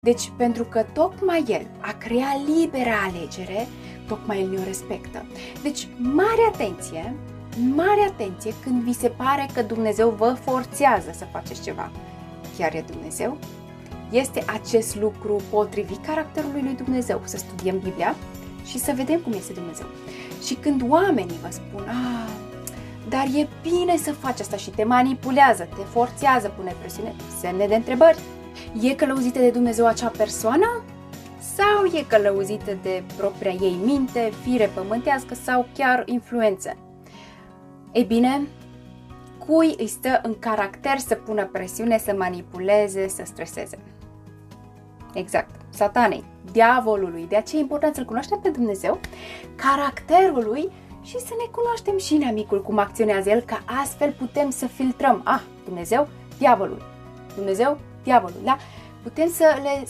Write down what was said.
Deci, pentru că tocmai El a creat libera alegere, tocmai El ne-o respectă. Deci, mare atenție când vi se pare că Dumnezeu vă forțează să faceți ceva. Chiar e Dumnezeu? Este acest lucru potrivit caracterului lui Dumnezeu? Să studiem Biblia și să vedem cum este Dumnezeu. Și când oamenii vă spun, dar e bine să faci asta și te manipulează, te forțează, pune presiune, semne de întrebări. E călăuzită de Dumnezeu acea persoană? Sau e călăuzită de propria ei minte, fire pământească sau chiar influențe? Ei bine, cui îi stă în caracter să pună presiune, să manipuleze, să streseze? Exact, Satanei, diavolului. De aceea e important să-L cunoaștem pe Dumnezeu, caracterul lui și să ne cunoaștem și inamicul, cum acționează el, ca astfel putem să filtrăm. Dumnezeu, diavolul. Dumnezeu, diavolul, da? Putem să le